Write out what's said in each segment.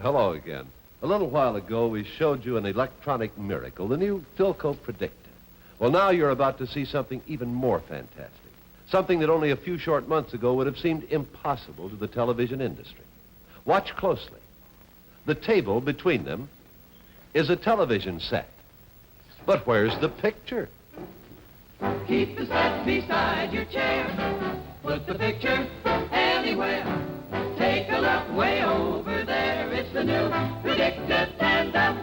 Hello again. A little while ago, we showed you an electronic miracle, the new Philco Predicta. Well, now you're about to see something even more fantastic. Something that only a few short months ago would have seemed impossible to the television industry. Watch closely. The table between them is a television set. But where's the picture? Keep the set beside your chair. Put the picture anywhere. Take a look way over there. It's the new Predicta Tandem.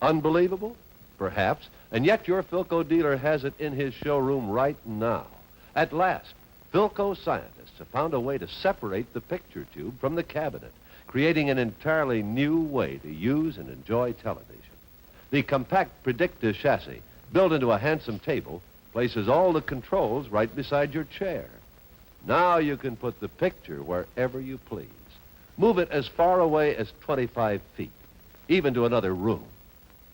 Unbelievable? Perhaps. And yet your Philco dealer has it in his showroom right now. At last, Philco scientists have found a way to separate the picture tube from the cabinet, creating an entirely new way to use and enjoy television. The compact Predicta chassis, built into a handsome table, places all the controls right beside your chair. Now you can put the picture wherever you please. Move it as far away as 25 feet, even to another room.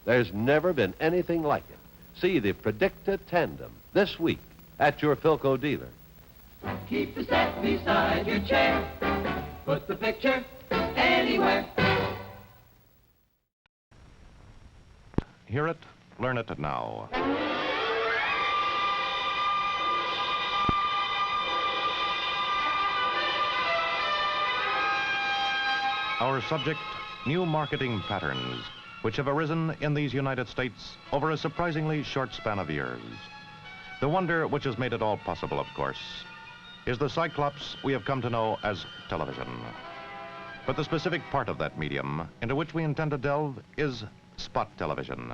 There's never been anything like it. See the Predicta Tandem this week at your Philco dealer. Keep the set beside your chair. Put the picture anywhere. Hear it, learn it now. Our subject, new marketing patterns, which have arisen in these United States over a surprisingly short span of years. The wonder which has made it all possible, of course, is the cyclops we have come to know as television. But the specific part of that medium into which we intend to delve is spot television,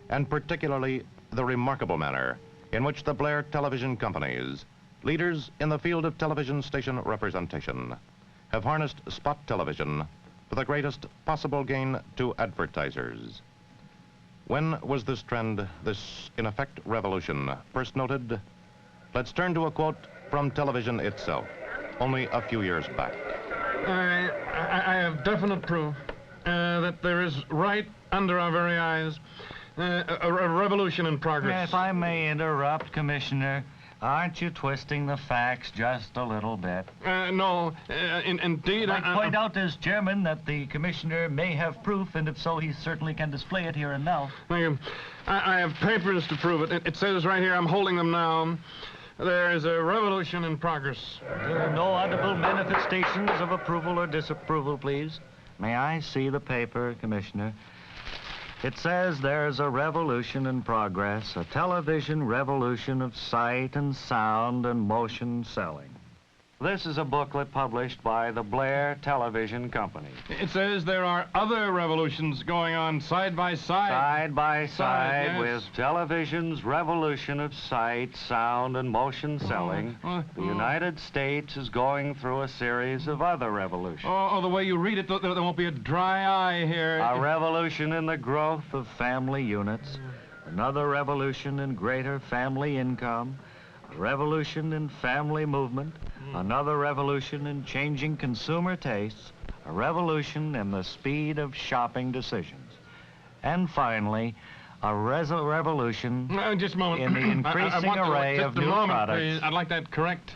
and particularly the remarkable manner in which the Blair television companies, leaders in the field of television station representation, have harnessed spot television for the greatest possible gain to advertisers. When was this trend, this, in effect, revolution, first noted? Let's turn to a quote from television itself, only a few years back. I have definite proof that there is right under our very eyes a revolution in progress. If I may interrupt, Commissioner, aren't you twisting the facts just a little bit? No, indeed. I point out as chairman that the commissioner may have proof, and if so, he certainly can display it here and now. Thank you. I have papers to prove it. It says right here, I'm holding them now. There is a revolution in progress. There are no audible manifestations of approval or disapproval, please. May I see the paper, Commissioner? It says there's a revolution in progress, a television revolution of sight and sound and motion selling. This is a booklet published by the Blair Television Company. It says there are other revolutions going on side by side. Side by side, yes. With television's revolution of sight, sound, and motion selling, the United States is going through a series of other revolutions. Oh, the way you read it, there won't be a dry eye here. A revolution in the growth of family units, another revolution in greater family income, a revolution in family movement, another revolution in changing consumer tastes, a revolution in the speed of shopping decisions, and finally, a revolution just a moment. in the increasing array of new products. Please. I'd like that correct.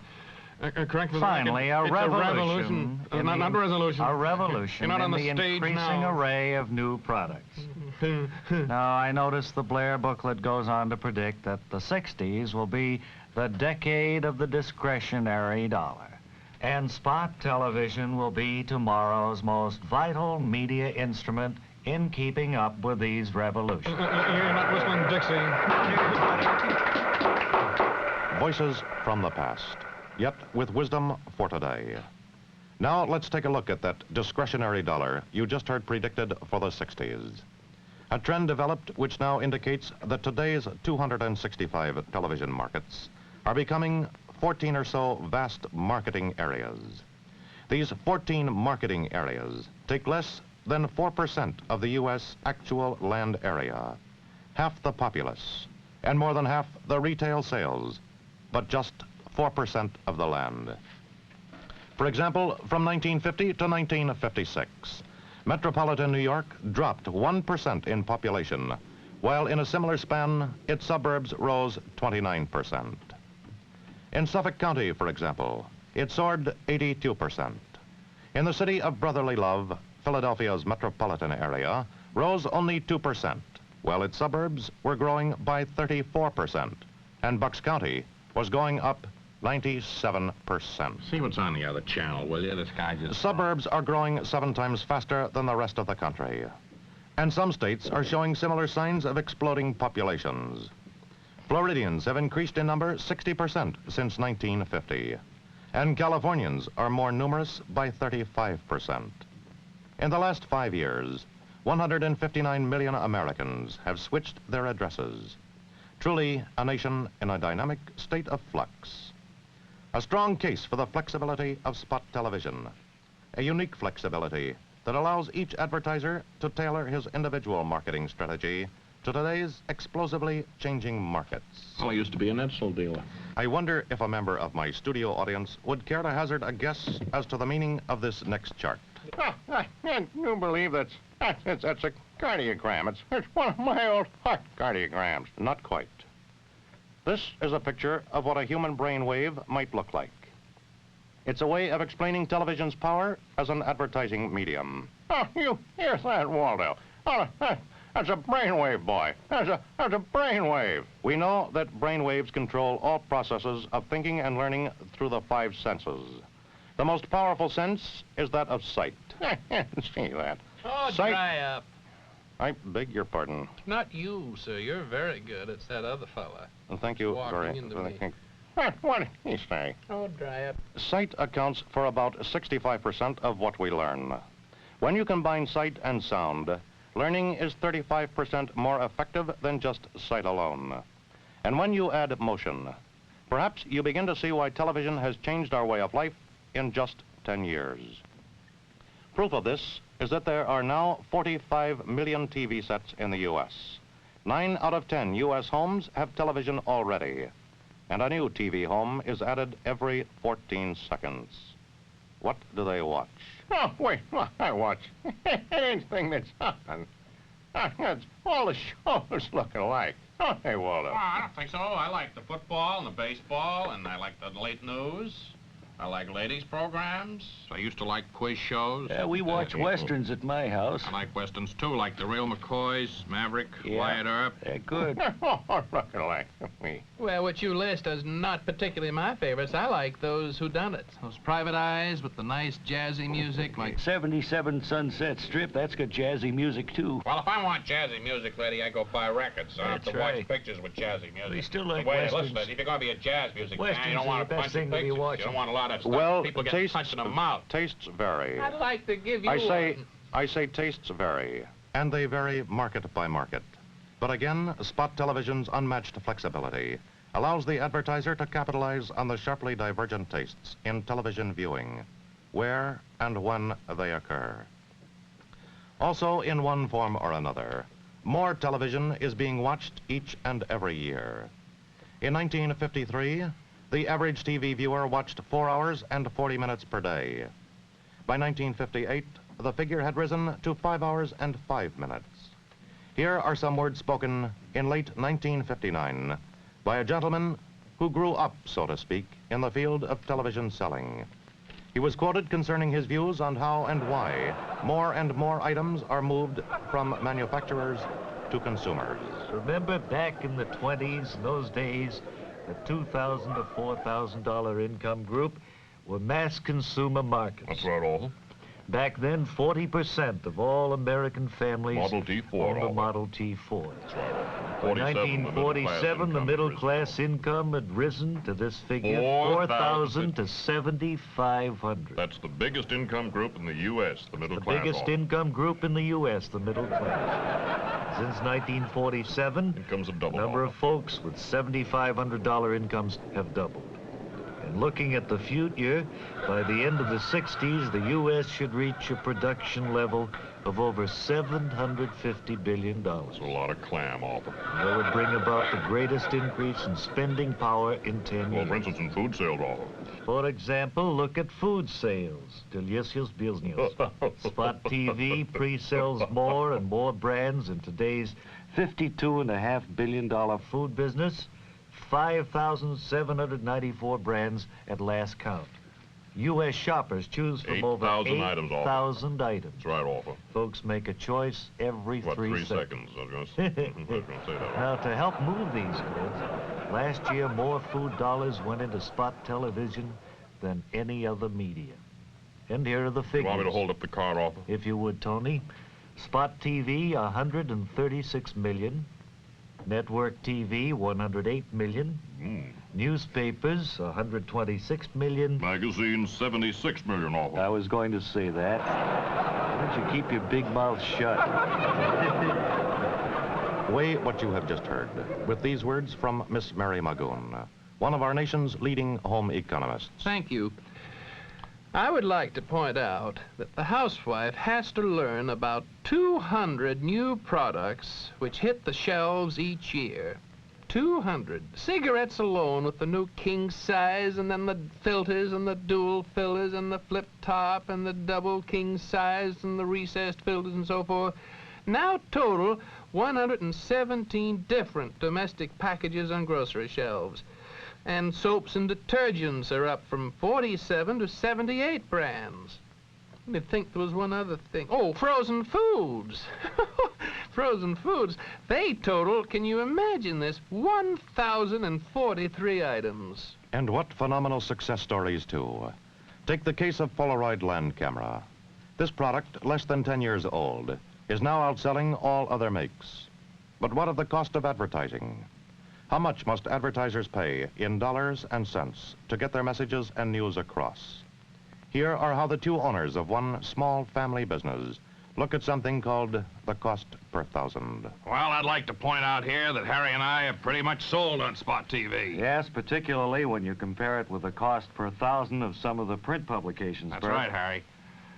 Correct. Finally, a revolution. Not a resolution. A revolution in the increasing array of new products. Now, I notice the Blair booklet goes on to predict that the 60s will be the decade of the discretionary dollar. And spot television will be tomorrow's most vital media instrument in keeping up with these revolutions. You're not whistling Dixie. Voices from the past, yet with wisdom for today. Now let's take a look at that discretionary dollar you just heard predicted for the 60s. A trend developed which now indicates that today's 265 television markets are becoming 14 or so vast marketing areas. These 14 marketing areas take less than 4% of the U.S. actual land area, half the populace, and more than half the retail sales, but just 4% of the land. For example, from 1950 to 1956, metropolitan New York dropped 1% in population, while in a similar span, its suburbs rose 29%. In Suffolk County, for example, it soared 82%. In the city of brotherly love, Philadelphia's metropolitan area, rose only 2%, while its suburbs were growing by 34%, and Bucks County was going up 97%. See what's on the other channel, will you? This guy just... Suburbs are growing 7 times faster than the rest of the country. And some states are showing similar signs of exploding populations. Floridians have increased in number 60% since 1950. And Californians are more numerous by 35%. In the last 5 years, 159 million Americans have switched their addresses. Truly a nation in a dynamic state of flux. A strong case for the flexibility of spot television. A unique flexibility that allows each advertiser to tailor his individual marketing strategy to today's explosively changing markets. Well, I used to be an Edsel dealer. I wonder if a member of my studio audience would care to hazard a guess as to the meaning of this next chart. Oh, I do believe that's a cardiogram. It's one of my old heart cardiograms. Not quite. This is a picture of what a human brain wave might look like. It's a way of explaining television's power as an advertising medium. Oh, you hear that, Waldo? Oh, that's a brainwave, boy. That's a brainwave. We know that brain waves control all processes of thinking and learning through the 5 senses. The most powerful sense is that of sight. See that? Oh, Sight. dry up. I beg your pardon. Not you, sir. You're very good. It's that other fella. Well, thank you Walking very into much. me. What did he say? Oh, dry up. Sight accounts for about 65% of what we learn. When you combine sight and sound, learning is 35% more effective than just sight alone. And when you add motion, perhaps you begin to see why television has changed our way of life in just 10 years. Proof of this is that there are now 45 million TV sets in the U.S. 9 out of 10 U.S. homes have television already, and a new TV home is added every 14 seconds. What do they watch? Oh, wait, I watch anything that's on. That's all the shows look alike. Oh, hey, Waldo. Oh, I don't think so. I like the football and the baseball, and I like the late news. I like ladies' programs. I used to like quiz shows. Yeah, we watch westerns at my house. I like westerns, too, like The Real McCoys, Maverick, Wyatt Earp. They're good. Oh, look alike. Me. Well, what you list is not particularly my favorites. I like those whodunits. Those private eyes with the nice jazzy music like... 77 Sunset Strip, that's got jazzy music, too. Well, if I want jazzy music, lady, I go buy records. I don't have That's to watch right. pictures with jazzy music. We still like the way westerns. Listen, if you're going to be a jazz music Westerns fan, you don't are want the a best bunch of thing to be pictures. watching. You don't want a lot of stuff. Well, People get punched in the mouth. Tastes vary. I'd like to give you I one. say tastes vary, and they vary market by market. But again, spot television's unmatched flexibility allows the advertiser to capitalize on the sharply divergent tastes in television viewing, where and when they occur. Also, in one form or another, more television is being watched each and every year. In 1953, the average TV viewer watched 4 hours and 40 minutes per day. By 1958, the figure had risen to 5 hours and 5 minutes. Here are some words spoken in late 1959 by a gentleman who grew up, so to speak, in the field of television selling. He was quoted concerning his views on how and why more and more items are moved from manufacturers to consumers. Remember back in the 20s, in those days, the $2,000 to $4,000 income group were mass consumer markets. That's right, all. Back then, 40% of all American families Model T Ford, owned a all. Model T Ford. That's right. By 1947, the middle class income had risen to this figure, 4,000 to 7,500. That's the biggest income group in the U.S., the middle The class. biggest income group in the U.S., the middle class. Since 1947, Incomes have the doubled. number of folks with $7,500 incomes have doubled. And looking at the future, by the end of the 60s, the U.S. should reach a production level of over $750 billion. That's a lot of clam off. That would bring about the greatest increase in spending power in 10 Well, years. for instance, in food sales off. For example, look at food sales. Delicious business. Spot TV pre-sells more and more brands in today's $52.5 billion food business. 5,794 brands at last count. U.S. shoppers choose from over 8,000 items, Alpha. 8,000 items. That's right, Alpha. Folks make a choice every What, 3 3 seconds. seconds? I was going to say that. Now, to help move these goods, last year more food dollars went into spot television than any other media. And here are the figures. You want me to hold up the card, Alpha? If you would, Tony. Spot TV, 136 million. Network TV, 108 million. Newspapers, 126 million. Magazine, 76 million, Alpha. I was going to say that. Why don't you keep your big mouth shut? Weigh what you have just heard with these words from Miss Mary Magoon, one of our nation's leading home economists. Thank you. I would like to point out that the housewife has to learn about 200 new products which hit the shelves each year. 200. Cigarettes alone with the new king size, and then the filters and the dual fillers and the flip top and the double king size and the recessed filters and so forth. Now total 117 different domestic packages on grocery shelves. And soaps and detergents are up from 47 to 78 brands. You'd think there was one other thing. Oh, frozen foods. Frozen foods. They total, can you imagine this, 1,043 items. And what phenomenal success stories, too. Take the case of Polaroid land camera. This product, less than 10 years old, is now outselling all other makes. But what of the cost of advertising? How much must advertisers pay in dollars and cents to get their messages and news across? Here are how the two owners of one small family business look at something called the cost per thousand. Well, I'd like to point out here that Harry and I have pretty much sold on Spot TV. Yes, particularly when you compare it with the cost per thousand of some of the print publications, That's Bert. right, Harry.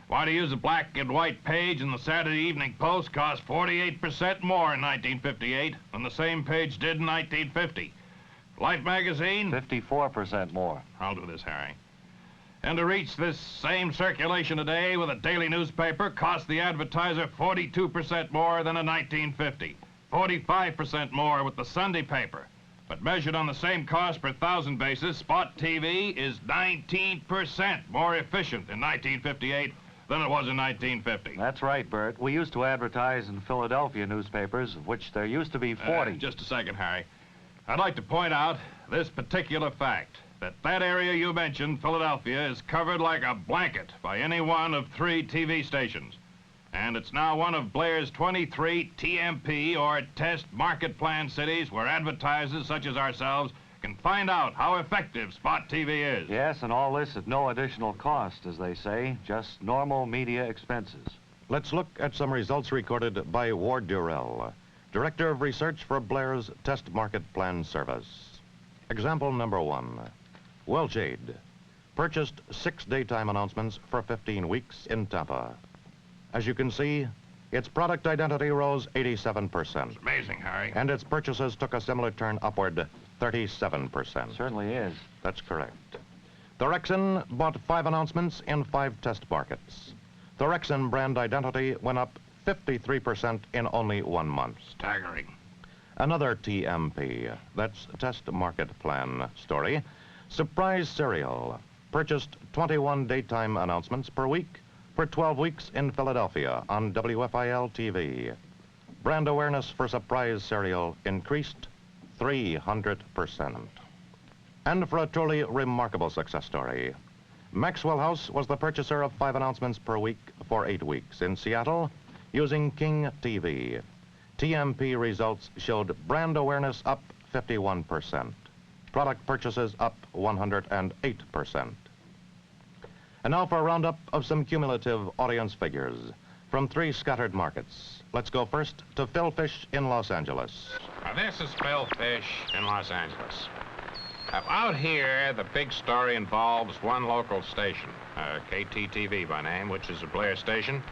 Why, to use a black and white page in the Saturday Evening Post cost 48% more in 1958 than the same page did in 1950. Life magazine? 54% more. I'll do this, Harry. And to reach this same circulation today with a daily newspaper cost the advertiser 42% more than in 1950. 45% more with the Sunday paper. But measured on the same cost per thousand basis, Spot TV is 19% more efficient in 1958 than it was in 1950. That's right, Bert. We used to advertise in Philadelphia newspapers, of which there used to be 40. Just a second, Harry. I'd like to point out this particular fact, that area you mentioned, Philadelphia, is covered like a blanket by any one of 3 TV stations. And it's now one of Blair's 23 TMP, or Test Market Plan cities, where advertisers such as ourselves can find out how effective Spot TV is. Yes, and all this at no additional cost, as they say, just normal media expenses. Let's look at some results recorded by Ward Durrell, Director of Research for Blair's Test Market Plan Service. Example number 1. Welchade purchased 6 daytime announcements for 15 weeks in Tampa. As you can see, its product identity rose 87%. It's amazing, Harry. And its purchases took a similar turn upward, 37%. Certainly is. That's correct. Thorexin bought 5 announcements in 5 test markets. Thorexin brand identity went up 53% in only 1 month. Staggering. Another TMP, that's Test Market Plan story. Surprise Cereal purchased 21 daytime announcements per week for 12 weeks in Philadelphia on WFIL TV. Brand awareness for Surprise Cereal increased 300%. And for a truly remarkable success story, Maxwell House was the purchaser of 5 announcements per week for 8 weeks in Seattle using King TV. TMP results showed brand awareness up 51%. Product purchases up 108%. And now for a roundup of some cumulative audience figures from 3 scattered markets. Let's go first to Phil Fish in Los Angeles. Now, this is Phil Fish in Los Angeles. Out here, the big story involves one local station, KTTV by name, which is a Blair station,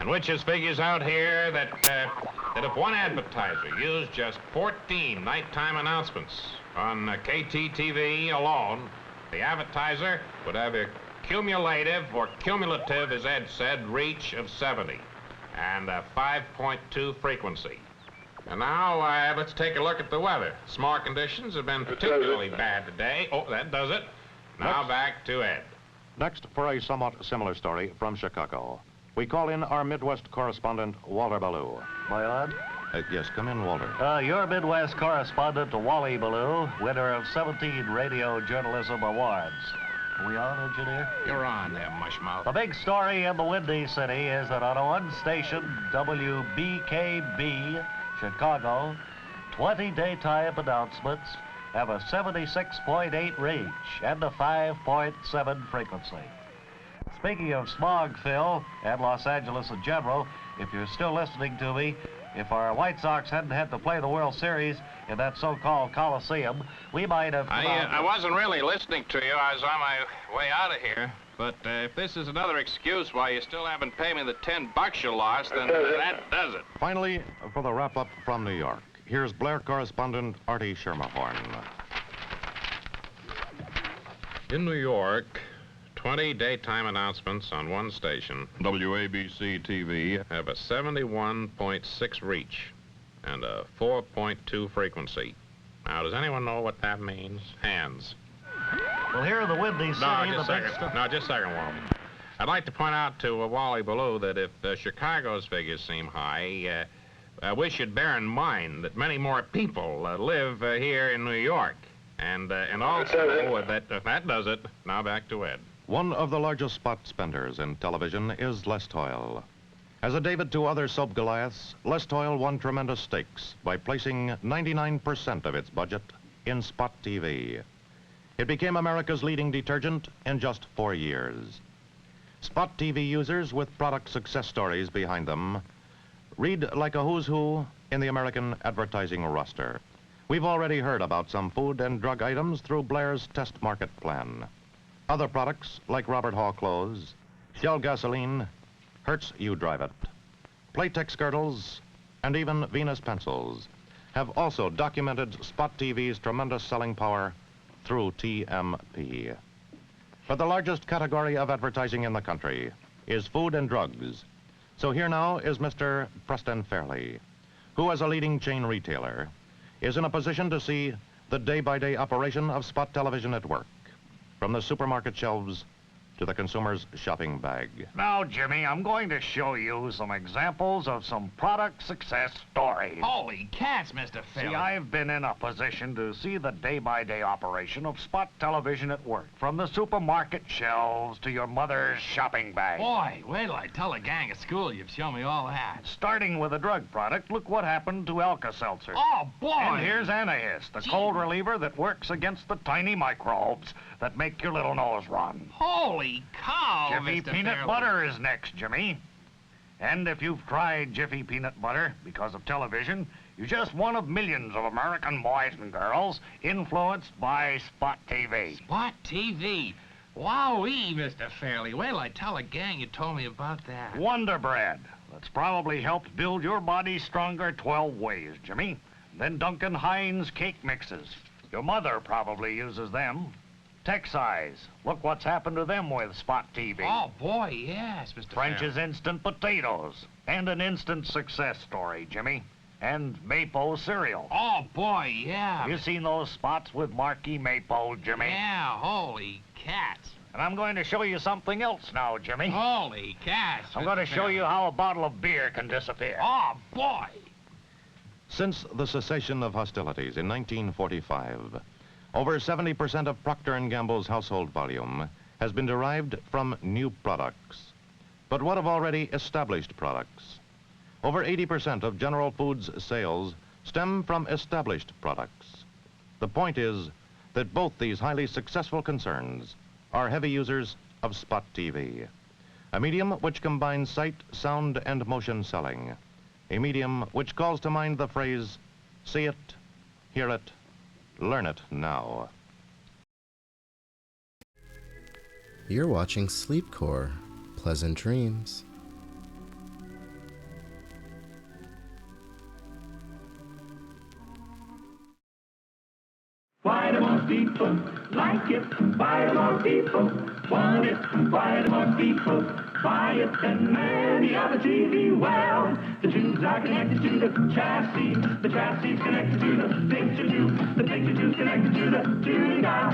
and which has figures out here that if one advertiser used just 14 nighttime announcements on KTTV alone, the advertiser would have a cumulative, or cumulative, as Ed said, reach of 70 and a 5.2 frequency. And now, let's take a look at the weather. Small conditions have been particularly bad today. Oh, that does it. Now back to Ed. Next, for a somewhat similar story from Chicago, we call in our Midwest correspondent, Walter Ballou. My on? Yes, come in, Walter. Your Midwest correspondent, Wally Ballou, winner of 17 Radio Journalism Awards. Are we on, engineer? You're on there, mushmouth. The big story in the Windy City is that on one station, WBKB, Chicago, 20 daytime announcements have a 76.8 reach and a 5.7 frequency. Speaking of smog, Phil, and Los Angeles in general, if you're still listening to me, if our White Sox hadn't had to play the World Series in that so-called Coliseum, we might have... I wasn't really listening to you. I was on my way out of here. But if this is another excuse why you still haven't paid me the $10 you lost, then that does it. Finally, for the wrap-up from New York, here's Blair correspondent Artie Schermerhorn. In New York, 20 daytime announcements on one station, WABC TV, have a 71.6 reach and a 4.2 frequency. Now, does anyone know what that means? Hands. Well, here in the Windy City... No, just a second, Walter. I'd like to point out to Wally Ballou that if Chicago's figures seem high, I wish you'd bear in mind that many more people live here in New York. And also, that does it. Now back to Ed. One of the largest spot spenders in television is Les Toyle. As a David to other soap Goliaths, Les Toyle won tremendous stakes by placing 99% of its budget in spot TV. It became America's leading detergent in just 4 years. Spot TV users with product success stories behind them read like a who's who in the American advertising roster. We've already heard about some food and drug items through Blair's test market plan. Other products, like Robert Hall clothes, Shell gasoline, Hertz You Drive It, Playtex girdles, and even Venus pencils, have also documented Spot TV's tremendous selling power through TMP. But the largest category of advertising in the country is food and drugs. So here now is Mr. Preston Fairley, who as a leading chain retailer is in a position to see the day-by-day operation of spot television at work, from the supermarket shelves to the consumer's shopping bag. Now, Jimmy, I'm going to show you some examples of some product success stories. Holy cats, Mr. Phil. See, I've been in a position to see the day-by-day operation of spot television at work, from the supermarket shelves to your mother's shopping bag. Boy, wait till I tell a gang at school you've shown me all that. Starting with a drug product, look what happened to Alka-Seltzer. Oh, boy! And here's Anahist, the cold reliever that works against the tiny microbes that make your little nose run. Holy cow, Jiffy Mr. Peanut Fairley. Butter is next, Jimmy. And if you've tried Jiffy Peanut Butter because of television, you're just one of millions of American boys and girls influenced by Spot TV. Spot TV? Wowee, Mr. Fairley. Wait till I tell a gang you told me about that. Wonder Bread. That's probably helped build your body stronger 12 ways, Jimmy. Then Duncan Hines cake mixes. Your mother probably uses them. Texeyes. Look what's happened to them with Spot TV. Oh, boy, yes, Mr. French's Fairley. Instant Potatoes. And an instant success story, Jimmy. And Mapo cereal. Oh, boy, yeah. Have you seen those spots with Marquis Mapo, Jimmy? Yeah, holy cats. And I'm going to show you something else now, Jimmy. Holy cats. I'm going to Mr. show you Fairley. how a bottle of beer can disappear. Oh, boy. Since the cessation of hostilities in 1945, over 70% of Procter & Gamble's household volume has been derived from new products. But what of already established products? Over 80% of General Foods' sales stem from established products. The point is that both these highly successful concerns are heavy users of Spot TV, a medium which combines sight, sound, and motion selling, a medium which calls to mind the phrase, see it, hear it, learn it now. You're watching Sleepcore. Pleasant dreams. Why do most people like it? Why do most people people want it, why do more people buy it than many other TV? Well, the tubes are connected to the chassis connected to the picture tube, the picture tube's connected to the tuning dial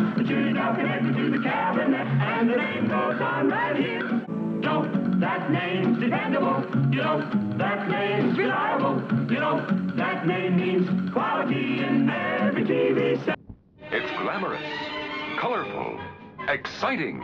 connected to the cabinet, and the name goes on right here. You know that name's dependable, you know that name's reliable, you know that name means quality in every TV set. It's glamorous, colorful, exciting.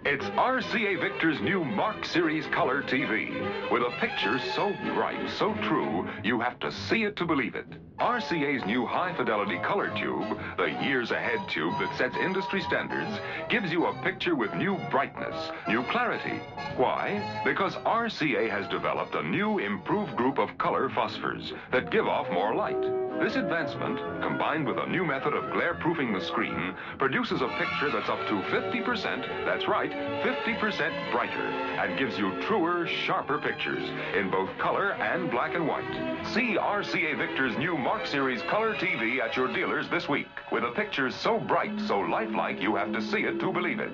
It's RCA Victor's new Mark Series Color TV, with a picture so bright, so true, you have to see it to believe it. RCA's new high-fidelity color tube, the years-ahead tube that sets industry standards, gives you a picture with new brightness, new clarity. Why? Because RCA has developed a new, improved group of color phosphors that give off more light. This advancement, combined with a new method of glare-proofing the screen, produces a picture that's up to 50%, that's right, 50% brighter, and gives you truer, sharper pictures in both color and black and white. See RCA Victor's new Mark Series Color TV at your dealers this week, with a picture so bright, so lifelike, you have to see it to believe it.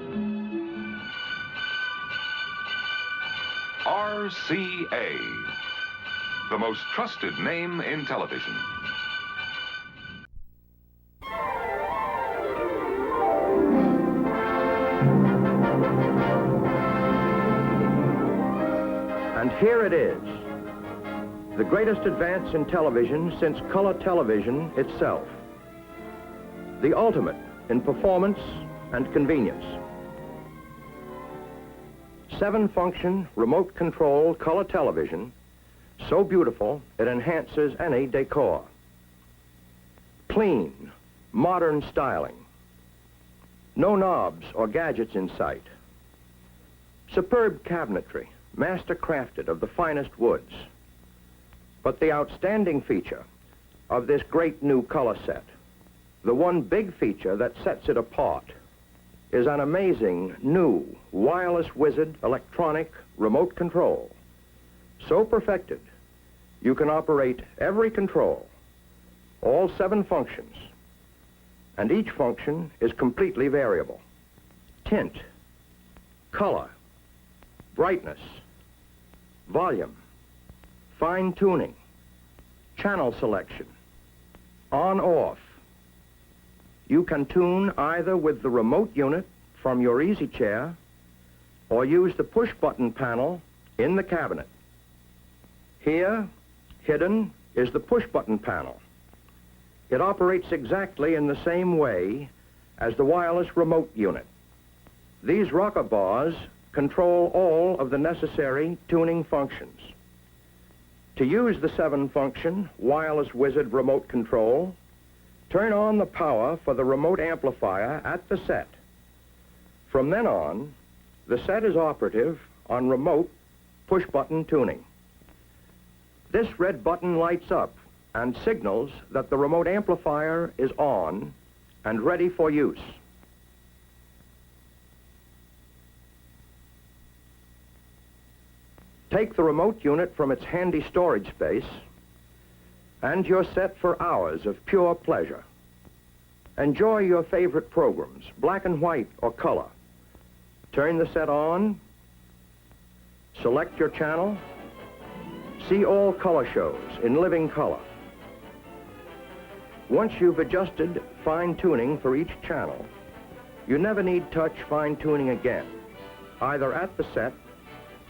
RCA, the most trusted name in television. And here it is, the greatest advance in television since color television itself. The ultimate in performance and convenience. 7-function, remote-control color television, so beautiful it enhances any decor. Clean, modern styling. No knobs or gadgets in sight. Superb cabinetry, master-crafted of the finest woods. But the outstanding feature of this great new color set, the one big feature that sets it apart, is an amazing new wireless wizard electronic remote control. So perfected, you can operate every control, all 7 functions, and each function is completely variable. Tint, color, brightness, volume, fine tuning, channel selection, on-off. You can tune either with the remote unit from your easy chair or use the push-button panel in the cabinet. Here, hidden, is the push-button panel. It operates exactly in the same way as the wireless remote unit. These rocker bars control all of the necessary tuning functions. To use the 7-function wireless wizard remote control, turn on the power for the remote amplifier at the set. From then on, the set is operative on remote push-button tuning. This red button lights up and signals that the remote amplifier is on and ready for use. Take the remote unit from its handy storage space, and you're set for hours of pure pleasure. Enjoy your favorite programs, black and white or color. Turn the set on, select your channel, see all color shows in living color. Once you've adjusted fine-tuning for each channel, you never need touch fine-tuning again, either at the set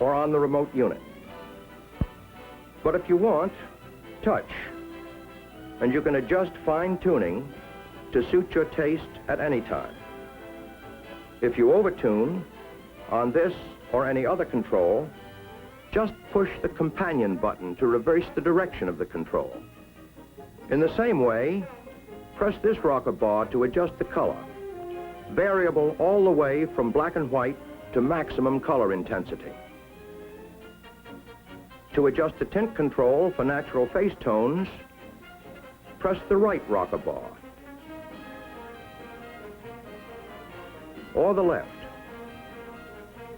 or on the remote unit. But if you want, touch, and you can adjust fine-tuning to suit your taste at any time. If you overtune on this or any other control, just push the companion button to reverse the direction of the control. In the same way, press this rocker bar to adjust the color, variable all the way from black and white to maximum color intensity. To adjust the tint control for natural face tones, press the right rocker bar, or the left.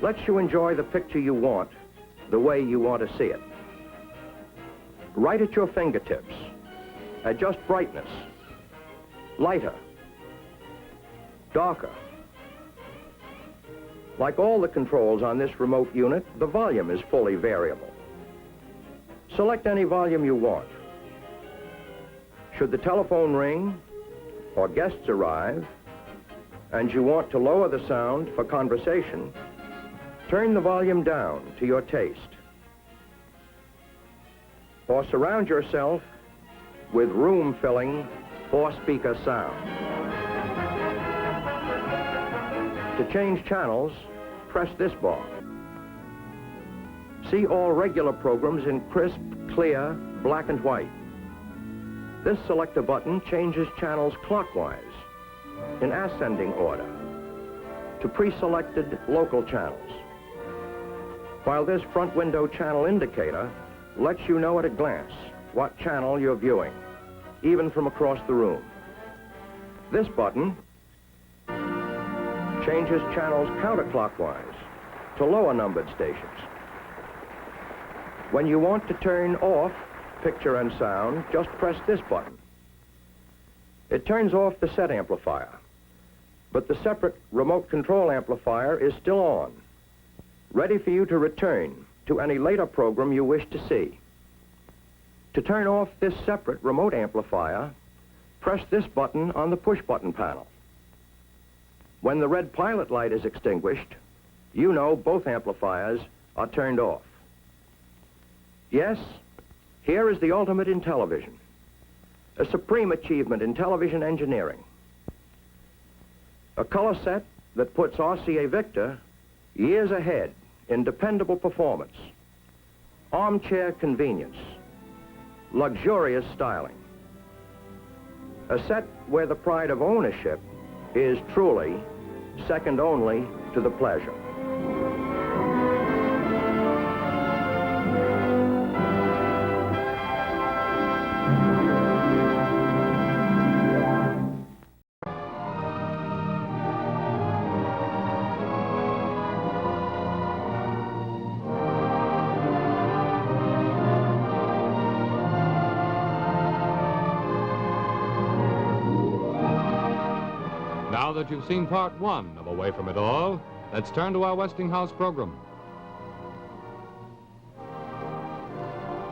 Lets you enjoy the picture you want, the way you want to see it. Right at your fingertips, adjust brightness, lighter, darker, Like all the controls on this remote unit, the volume is fully variable. Select any volume you want. Should the telephone ring or guests arrive, and you want to lower the sound for conversation, turn the volume down to your taste. Or surround yourself with room-filling four-speaker sound. To change channels, press this bar. See all regular programs in crisp, clear, black and white. This selector button changes channels clockwise, in ascending order, to pre-selected local channels. While this front window channel indicator lets you know at a glance what channel you're viewing, even from across the room. This button changes channels counterclockwise to lower numbered stations. When you want to turn off picture and sound, just press this button. It turns off the set amplifier, but the separate remote control amplifier is still on, ready for you to return to any later program you wish to see. To turn off this separate remote amplifier, press this button on the push-button panel. When the red pilot light is extinguished, you know both amplifiers are turned off. Yes, here is the ultimate in television, a supreme achievement in television engineering. A color set that puts RCA Victor years ahead in dependable performance, armchair convenience, luxurious styling. A set where the pride of ownership is truly second only to the pleasure. Now that you've seen part one of Away From It All, let's turn to our Westinghouse program.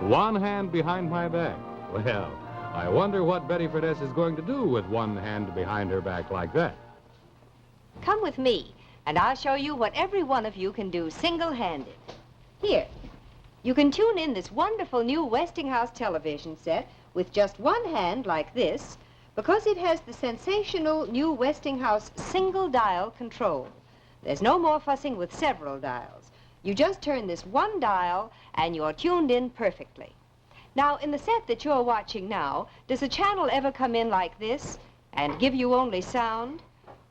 One hand behind my back. Well, I wonder what Betty Fredess is going to do with one hand behind her back like that. Come with me, and I'll show you what every one of you can do single-handed. Here, you can tune in this wonderful new Westinghouse television set with just one hand like this, because it has the sensational new Westinghouse single-dial control. There's no more fussing with several dials. You just turn this one dial, and you're tuned in perfectly. Now, in the set that you're watching now, does a channel ever come in like this and give you only sound?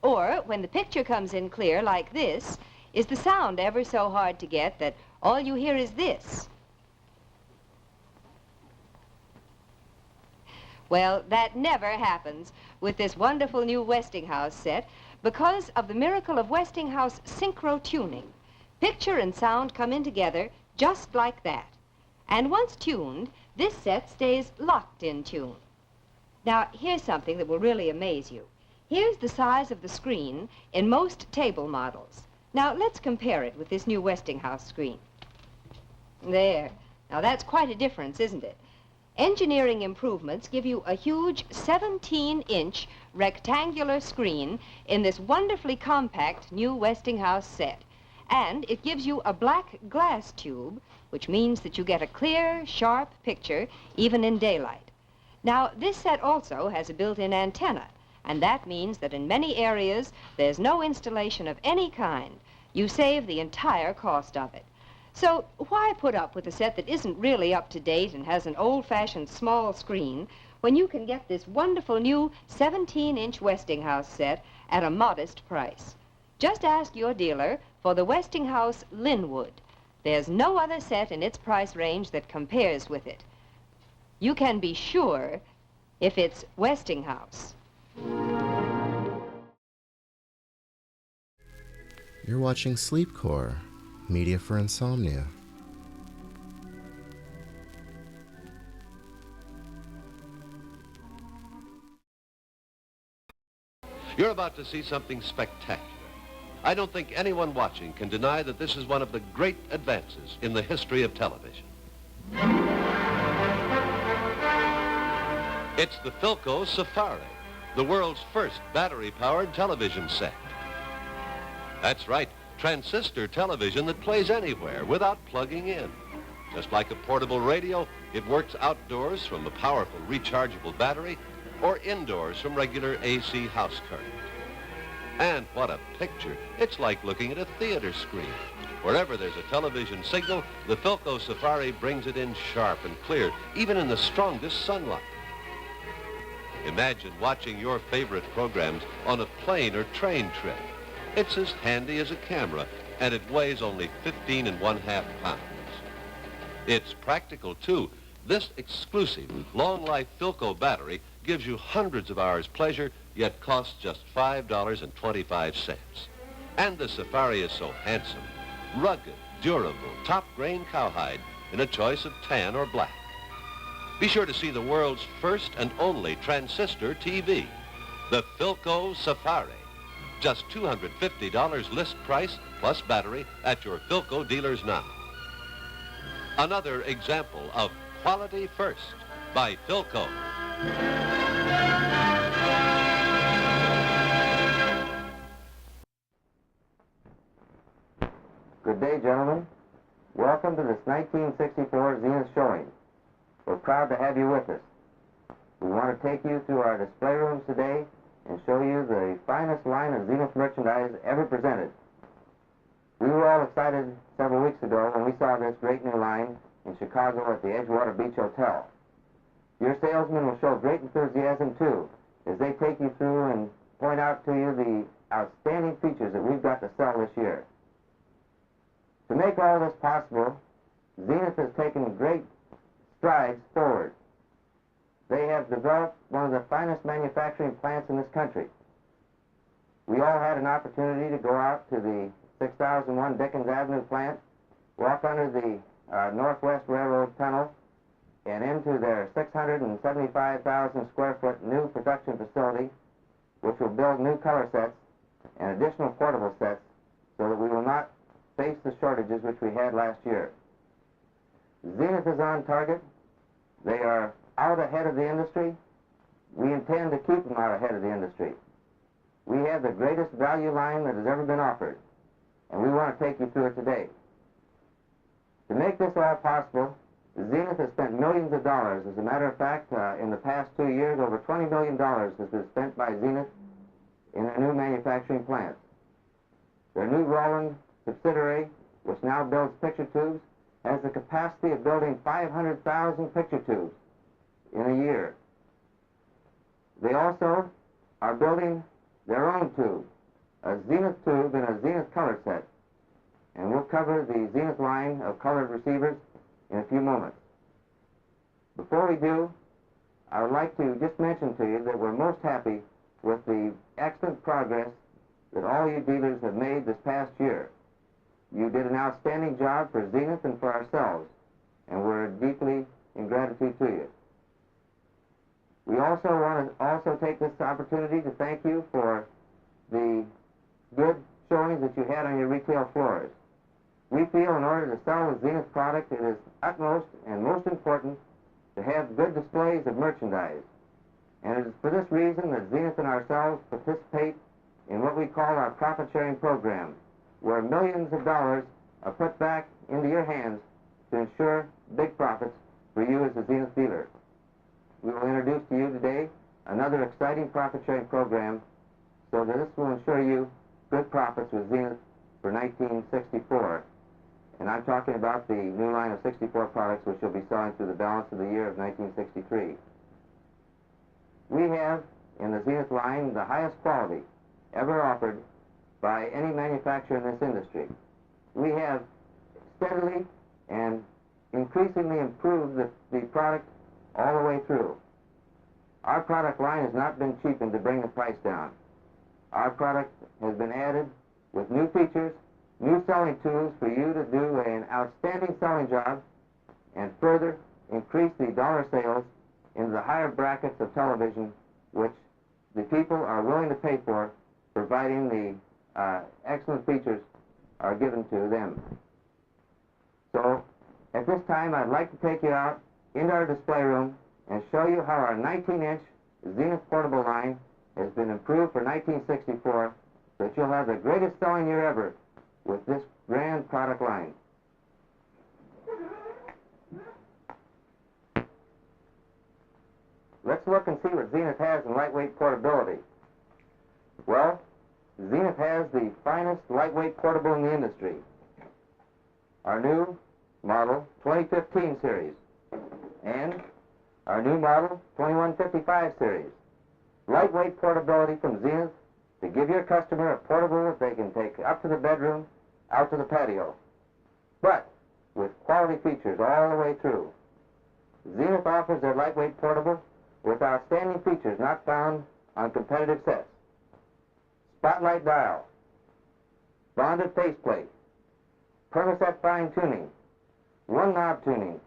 Or, when the picture comes in clear like this, is the sound ever so hard to get that all you hear is this? Well, that never happens with this wonderful new Westinghouse set because of the miracle of Westinghouse synchro tuning. Picture and sound come in together just like that. And once tuned, this set stays locked in tune. Now, here's something that will really amaze you. Here's the size of the screen in most table models. Now, let's compare it with this new Westinghouse screen. There. Now, that's quite a difference, isn't it? Engineering improvements give you a huge 17-inch rectangular screen in this wonderfully compact new Westinghouse set. And it gives you a black glass tube, which means that you get a clear, sharp picture, even in daylight. Now, this set also has a built-in antenna, and that means that in many areas, there's no installation of any kind. You save the entire cost of it. So why put up with a set that isn't really up to date and has an old-fashioned small screen when you can get this wonderful new 17-inch Westinghouse set at a modest price? Just ask your dealer for the Westinghouse Linwood. There's no other set in its price range that compares with it. You can be sure if it's Westinghouse. You're watching Sleepcore, media for insomnia. You're about to see something spectacular. I don't think anyone watching can deny that this is one of the great advances in the history of television. It's the Philco Safari, the world's first battery-powered television set. That's right, transistor television that plays anywhere without plugging in. Just like a portable radio, it works outdoors from a powerful rechargeable battery or indoors from regular AC house current. And what a picture. It's like looking at a theater screen. Wherever there's a television signal, the Philco Safari brings it in sharp and clear, even in the strongest sunlight. Imagine watching your favorite programs on a plane or train trip. It's as handy as a camera, and it weighs only 15½ pounds. It's practical, too. This exclusive, long-life Philco battery gives you hundreds of hours' pleasure, yet costs just $5.25. And the Safari is so handsome, rugged, durable, top-grain cowhide in a choice of tan or black. Be sure to see the world's first and only transistor TV, the Philco Safari. Just $250 list price plus battery at your Philco dealers now. Another example of quality first by Philco. Good day, gentlemen. Welcome to this 1964 Zenith showing. We're proud to have you with us. We want to take you through our display rooms today and show you the finest line of Zenith merchandise ever presented. We were all excited several weeks ago when we saw this great new line in Chicago at the Edgewater Beach Hotel. Your salesmen will show great enthusiasm, too, as they take you through and point out to you the outstanding features that we've got to sell this year. To make all this possible, Zenith has taken great strides forward. They have developed one of the finest manufacturing plants in this country. We all had an opportunity to go out to the 6001 Dickens Avenue plant, walk under the Northwest Railroad Tunnel, and into their 675,000 square foot new production facility, which will build new color sets and additional portable sets so that we will not face the shortages which we had last year. Zenith is on target. They are out ahead of the industry. We intend to keep them out ahead of the industry. We have the greatest value line that has ever been offered, and we want to take you through it today. To make this all possible, Zenith has spent millions of dollars. As a matter of fact, in the past 2 years, over $20 million has been spent by Zenith in their new manufacturing plants. Their new Roland subsidiary, which now builds picture tubes, has the capacity of building 500,000 picture tubes in a year. They also are building their own tube, a Zenith tube and a Zenith color set. And we'll cover the Zenith line of colored receivers in a few moments. Before we do, I would like to just mention to you that we're most happy with the excellent progress that all you dealers have made this past year. You did an outstanding job for Zenith and for ourselves, and we're deeply in gratitude to you. We also want to take this opportunity to thank you for the good showings that you had on your retail floors. We feel in order to sell a Zenith product, it is utmost and most important to have good displays of merchandise. And it is for this reason that Zenith and ourselves participate in what we call our profit-sharing program, where millions of dollars are put back into your hands to ensure big profits for you as a Zenith dealer. We will introduce to you today another exciting profit-sharing program so that this will ensure you good profits with Zenith for 1964. And I'm talking about the new line of 64 products which you'll be selling through the balance of the year of 1963. We have in the Zenith line the highest quality ever offered by any manufacturer in this industry. We have steadily and increasingly improved the product all the way through. Our product line has not been cheapened to bring the price down. Our product has been added with new features, new selling tools for you to do an outstanding selling job and further increase the dollar sales into the higher brackets of television which the people are willing to pay for, providing the excellent features are given to them. So at this time, I'd like to take you out into our display room and show you how our 19-inch Zenith portable line has been improved for 1964, so that you'll have the greatest selling year ever with this grand product line. Let's look and see what Zenith has in lightweight portability. Well, Zenith has the finest lightweight portable in the industry. Our new model 2015 series and our new model 2155 series. Lightweight portability from Zenith to give your customer a portable that they can take up to the bedroom, out to the patio, but with quality features all the way through. Zenith offers their lightweight portable with outstanding features not found on competitive sets. Spotlight dial, bonded faceplate, permaset fine tuning, one knob tuning,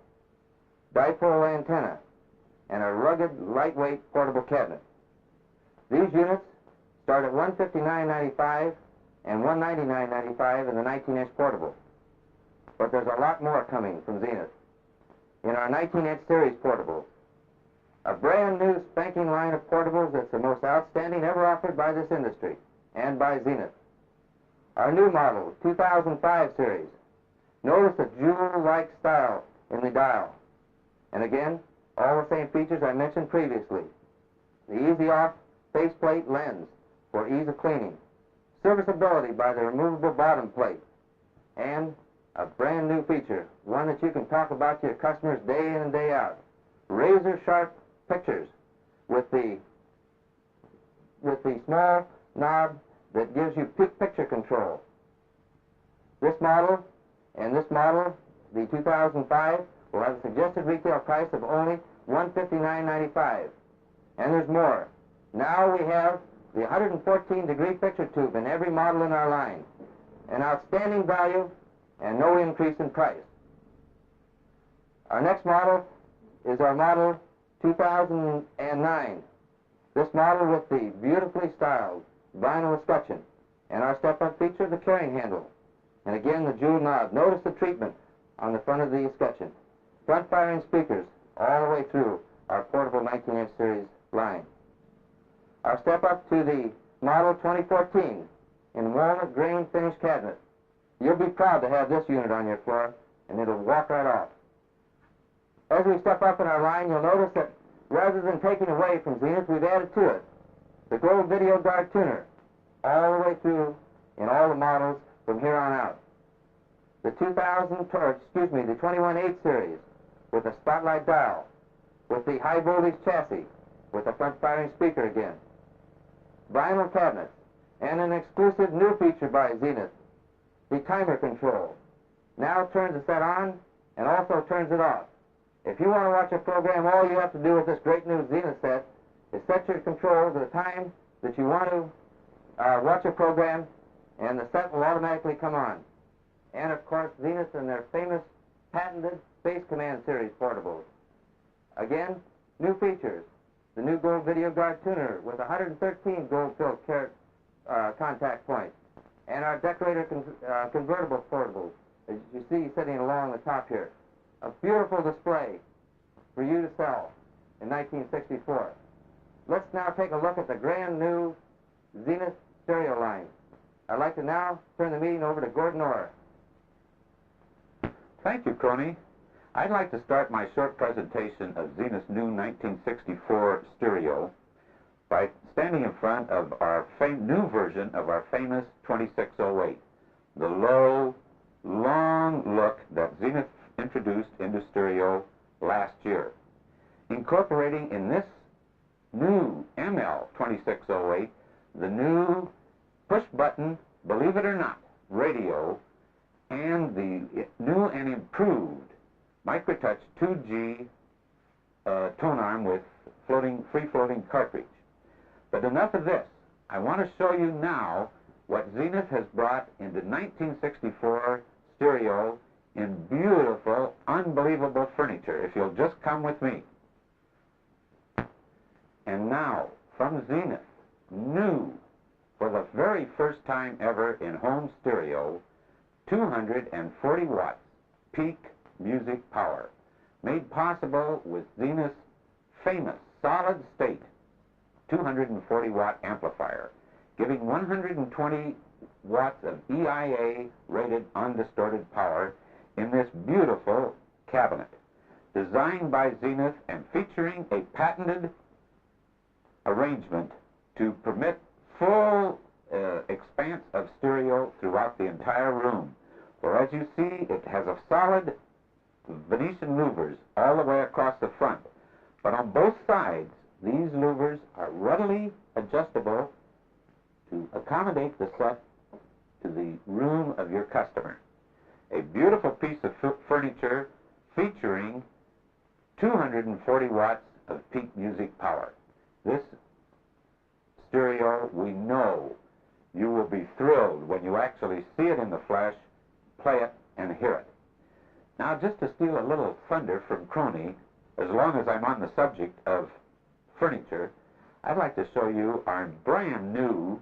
dipole antenna, and a rugged, lightweight portable cabinet. These units start at $159.95 and $199.95 in the 19-inch portable. But there's a lot more coming from Zenith. In our 19-inch series portables, a brand new spanking line of portables that's the most outstanding ever offered by this industry and by Zenith. Our new model, 2005 series. Notice the jewel-like style in the dial. And again, all the same features I mentioned previously. The easy-off faceplate lens for ease of cleaning, serviceability by the removable bottom plate, and a brand new feature, one that you can talk about to your customers day in and day out. Razor-sharp pictures with the small knob that gives you peak picture control. This model and this model, the 2005, will have a suggested retail price of only $159.95. And there's more. Now we have the 114-degree picture tube in every model in our line. An outstanding value and no increase in price. Our next model is our model 2009. This model with the beautifully styled vinyl escutcheon and our step-up feature, the carrying handle. And again, the jewel knob. Notice the treatment on the front of the escutcheon. Front-firing speakers all the way through our portable 19-inch series line. Our step-up to the model 2014 in walnut grain finish cabinet. You'll be proud to have this unit on your floor, and it'll walk right off. As we step up in our line, you'll notice that rather than taking away from Zenith, we've added to it the gold video guard tuner, all the way through in all the models from here on out. The 21/8 series with a spotlight dial, with the high voltage chassis, with a front-firing speaker again. Vinyl cabinets, and an exclusive new feature by Zenith, the timer control. Now turns the set on and also turns it off. If you want to watch a program, all you have to do with this great new Zenith set is set your control to the time that you want to watch a program, and the set will automatically come on. And of course, Zenith and their famous patented Space Command series portables. Again, new features. The new gold video guard tuner with 113 gold-filled contact points. And our decorator convertible portables, as you see sitting along the top here. A beautiful display for you to sell in 1964. Let's now take a look at the brand new Zenith stereo line. I'd like to now turn the meeting over to Gordon Orr. Thank you, Coney. I'd like to start my short presentation of Zenith's new 1964 stereo by standing in front of our new version of our famous 2608, the low, long look that Zenith introduced into stereo last year, incorporating in this new ML 2608 the new push-button, believe it or not, radio and the new and improved Microtouch 2G tone arm with free-floating cartridge. But enough of this. I want to show you now what Zenith has brought into 1964 stereo in beautiful, unbelievable furniture, if you'll just come with me. And now, from Zenith, new for the very first time ever in home stereo, 240 watts peak music power, made possible with Zenith's famous solid-state 240-watt amplifier, giving 120 watts of EIA-rated undistorted power in this beautiful cabinet, designed by Zenith and featuring a patented arrangement to permit full expanse of stereo throughout the entire room. For as you see, it has a solid Venetian louvers all the way across the front. But on both sides, these louvers are readily adjustable to accommodate the set to the room of your customer. A beautiful piece of furniture featuring 240 watts of peak music power. This stereo, we know you will be thrilled when you actually see it in the flesh, play it, and hear it. Now, just to steal a little thunder from Crony, as long as I'm on the subject of furniture, I'd like to show you our brand new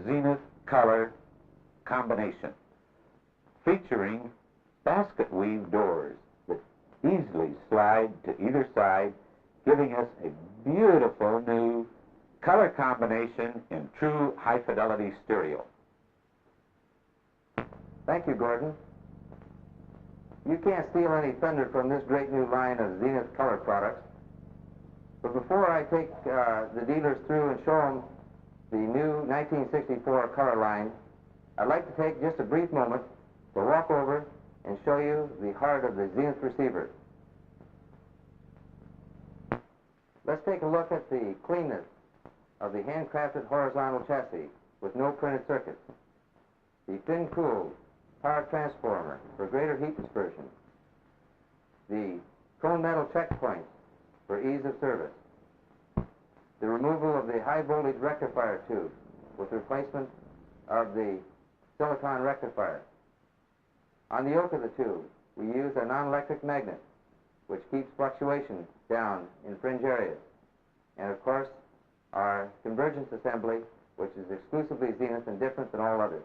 Zenith color combination, featuring basket weave doors that easily slide to either side, giving us a beautiful new color combination in true high-fidelity stereo. Thank you, Gordon. You can't steal any thunder from this great new line of Zenith color products. But before I take the dealers through and show them the new 1964 color line, I'd like to take just a brief moment to walk over and show you the heart of the Zenith receiver. Let's take a look at the cleanness of the handcrafted horizontal chassis with no printed circuits, the thin-cooled power transformer for greater heat dispersion, the chrome metal checkpoints for ease of service, the removal of the high-voltage rectifier tube with replacement of the silicon rectifier. On the yoke of the tube, we use a non-electric magnet, which keeps fluctuation down in fringe areas. And of course, our convergence assembly, which is exclusively Zenith and different than all others.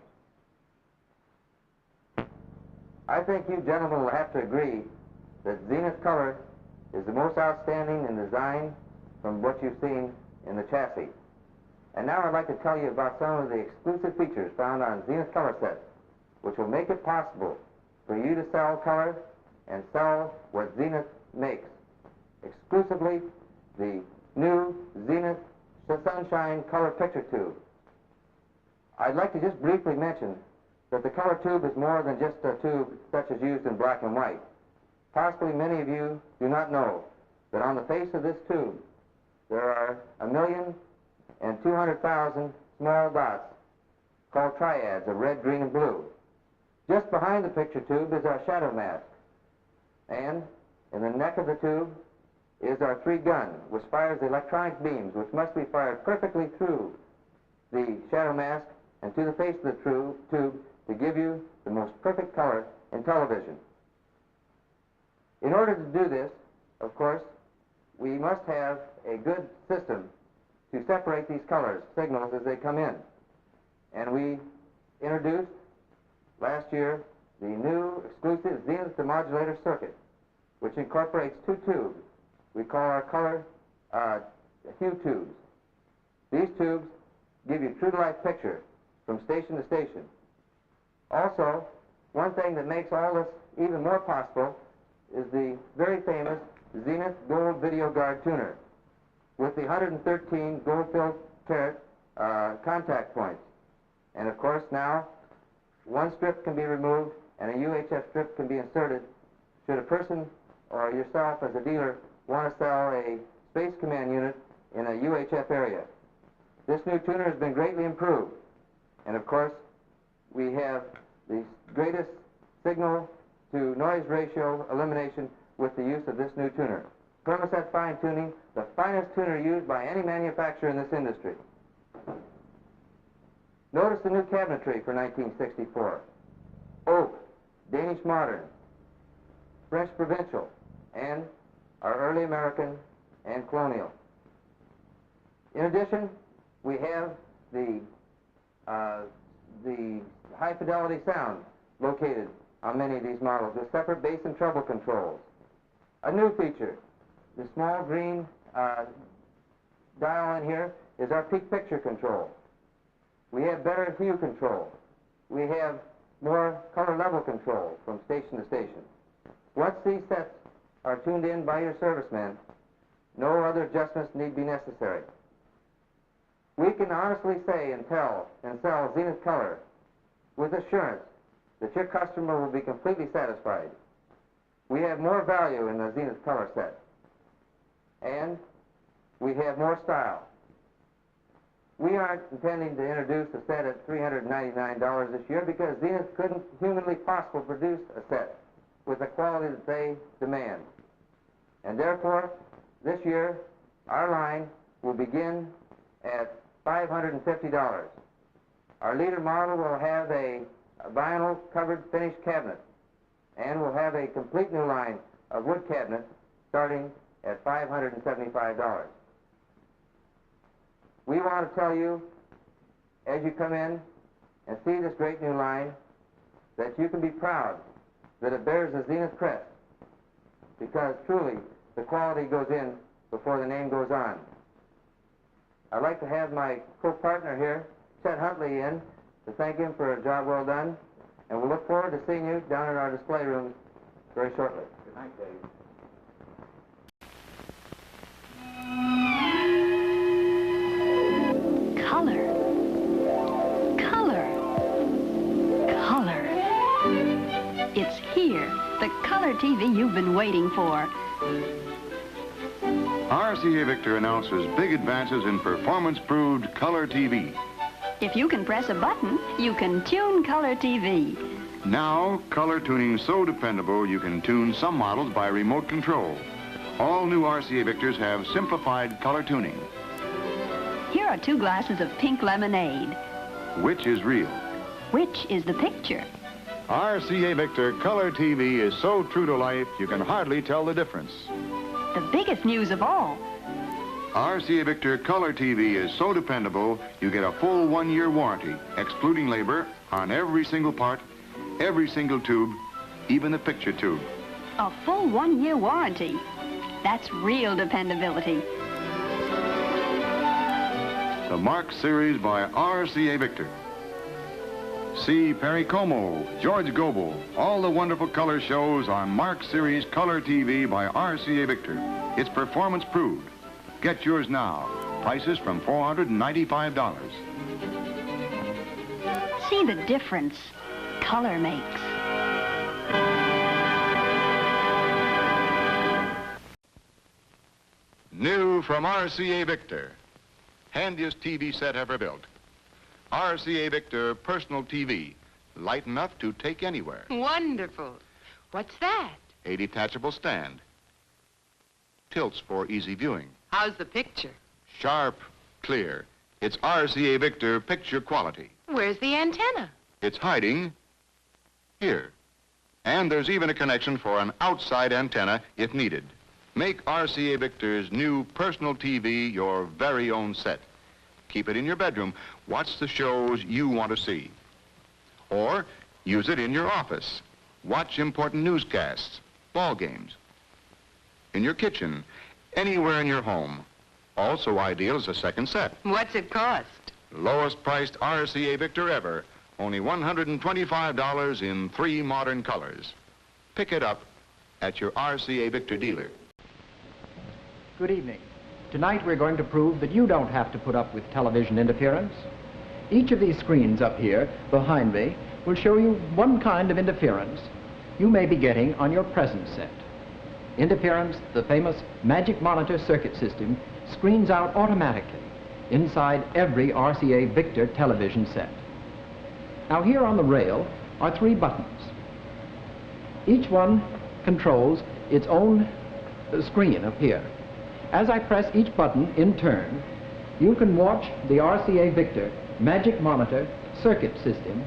I think you gentlemen will have to agree that Zenith color is the most outstanding in design from what you've seen in the chassis. And now I'd like to tell you about some of the exclusive features found on Zenith color sets, which will make it possible for you to sell color and sell what Zenith makes. Exclusively the new Zenith Sunshine color picture tube. I'd like to just briefly mention that the color tube is more than just a tube such as used in black and white. Possibly many of you do not know that on the face of this tube there are 1,200,000 small dots called triads of red, green, and blue. Just behind the picture tube is our shadow mask. And in the neck of the tube is our 3-gun, which fires electronic beams, which must be fired perfectly through the shadow mask and to the face of the tube to give you the most perfect color in television. In order to do this, of course, we must have a good system to separate these colors, signals, as they come in. And we introduced last year the new exclusive Zenith demodulator circuit, which incorporates 2 tubes we call our color hue tubes. These tubes give you true-to-life picture from station to station. Also, one thing that makes all this even more possible is the very famous Zenith Gold Video Guard tuner with the 113 gold-filled carat contact points. And of course now, one strip can be removed and a UHF strip can be inserted should a person or yourself as a dealer want to sell a Space Command unit in a UHF area. This new tuner has been greatly improved. And of course, we have the greatest signal to noise ratio elimination with the use of this new tuner. Permaset Fine Tuning, the finest tuner used by any manufacturer in this industry. Notice the new cabinetry for 1964. Oak, Danish Modern, French Provincial, and our early American and Colonial. In addition, we have the high fidelity sound located on many of these models with separate bass and treble controls. A new feature, the small green dial in here is our peak picture control. We have better hue control. We have more color level control from station to station. Once these sets are tuned in by your serviceman, no other adjustments need be necessary. We can honestly say and tell and sell Zenith Color with assurance that your customer will be completely satisfied. We have more value in the Zenith Color set, and we have more style. We aren't intending to introduce a set at $399 this year because Zenith couldn't humanly possibly produce a set with the quality that they demand. And therefore, this year, our line will begin at $550. Our leader model will have a vinyl covered finished cabinet, and we'll have a complete new line of wood cabinets starting at $575. We want to tell you, as you come in and see this great new line, that you can be proud that it bears the Zenith crest, because truly the quality goes in before the name goes on. I'd like to have my co-partner here, Chet Huntley, in to thank him for a job well done, and we look forward to seeing you down in our display rooms very shortly. Good night, Dave. Color. Color. Color. It's here, the color TV you've been waiting for. RCA Victor announces big advances in performance-proved color TV. If you can press a button, you can tune color TV. Now, color tuning so dependable you can tune some models by remote control. All new RCA Victors have simplified color tuning. Here are 2 glasses of pink lemonade. Which is real? Which is the picture? RCA Victor Color TV is so true to life you can hardly tell the difference. The biggest news of all. RCA Victor Color TV is so dependable you get a full 1-year warranty, excluding labor, on every single part, every single tube, even the picture tube. A full 1-year warranty. That's real dependability. The Mark Series by RCA Victor. See Perry Como, George Goebel, all the wonderful color shows on Mark Series Color TV by RCA Victor. It's performance proved. Get yours now. Prices from $495. See the difference color makes. New from RCA Victor. Handiest TV set ever built. RCA Victor Personal TV. Light enough to take anywhere. Wonderful. What's that? A detachable stand. Tilts for easy viewing. How's the picture? Sharp, clear. It's RCA Victor picture quality. Where's the antenna? It's hiding here. And there's even a connection for an outside antenna if needed. Make RCA Victor's new personal TV your very own set. Keep it in your bedroom. Watch the shows you want to see. Or use it in your office. Watch important newscasts, ball games. In your kitchen, anywhere in your home. Also ideal as a second set. What's it cost? Lowest priced RCA Victor ever. Only $125 in 3 modern colors. Pick it up at your RCA Victor dealer. Good evening. Tonight we're going to prove that you don't have to put up with television interference. Each of these screens up here behind me will show you one kind of interference you may be getting on your present set. Interference, the famous magic monitor circuit system, screens out automatically inside every RCA Victor television set. Now here on the rail are 3 buttons. Each one controls its own screen up here. As I press each button in turn, you can watch the RCA Victor magic monitor circuit system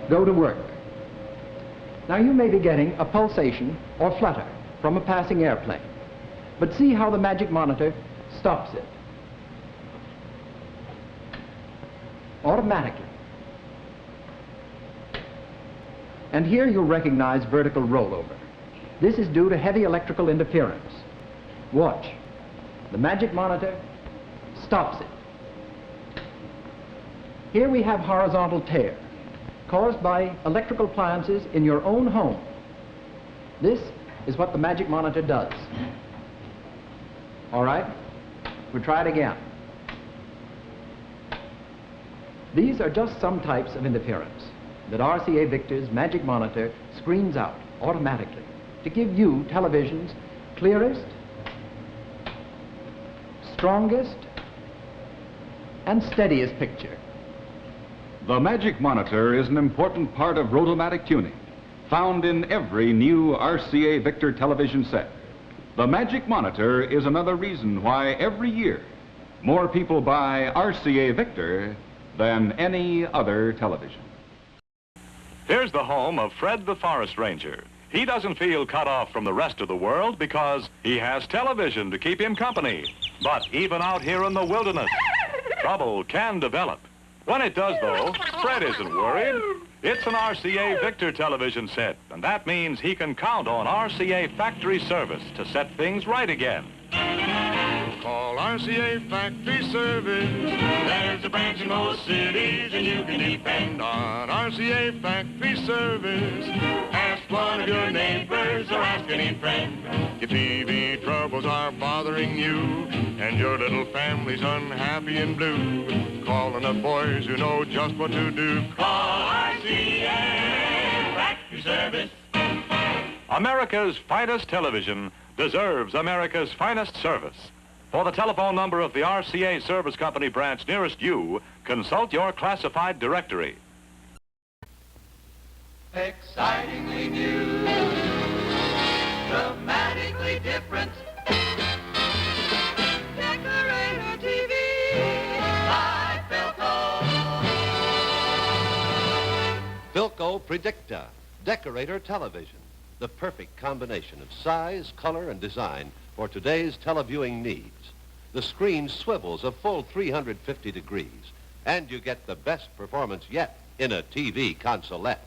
go to work. Now you may be getting a pulsation or flutter from a passing airplane, but see how the magic monitor stops it. automatically. And here you'll recognize vertical rollover. This is due to heavy electrical interference. Watch. The magic monitor stops it. Here we have horizontal tear caused by electrical appliances in your own home. This is what the magic monitor does. All right, we'll try it again. These are just some types of interference that RCA Victor's magic monitor screens out automatically to give you television's clearest, strongest, and steadiest picture. The magic monitor is an important part of rotomatic tuning, found in every new RCA Victor television set. The magic monitor is another reason why every year more people buy RCA Victor than any other television. Here's the home of Fred the Forest Ranger. He doesn't feel cut off from the rest of the world because he has television to keep him company. But even out here in the wilderness, trouble can develop. When it does, though, Fred isn't worried. It's an RCA Victor television set, and that means he can count on RCA factory service to set things right again. Call RCA Factory Service. There's a branch in most cities, and you can depend on RCA Factory Service. Ask one of your neighbors or ask any friend. Your TV troubles are bothering you, and your little family's unhappy and blue. Call enough boys who know just what to do. Call RCA Factory Service. America's finest television deserves America's finest service. For the telephone number of the RCA Service Company branch nearest you, consult your classified directory. Excitingly new, dramatically different. Decorator TV by Philco. Philco Predicta, decorator television. The perfect combination of size, color, and design for today's televiewing needs. The screen swivels a full 350 degrees, and you get the best performance yet in a TV consolette.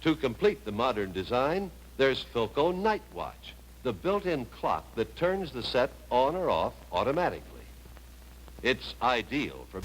To complete the modern design, there's Philco Night Watch, the built-in clock that turns the set on or off automatically. It's ideal for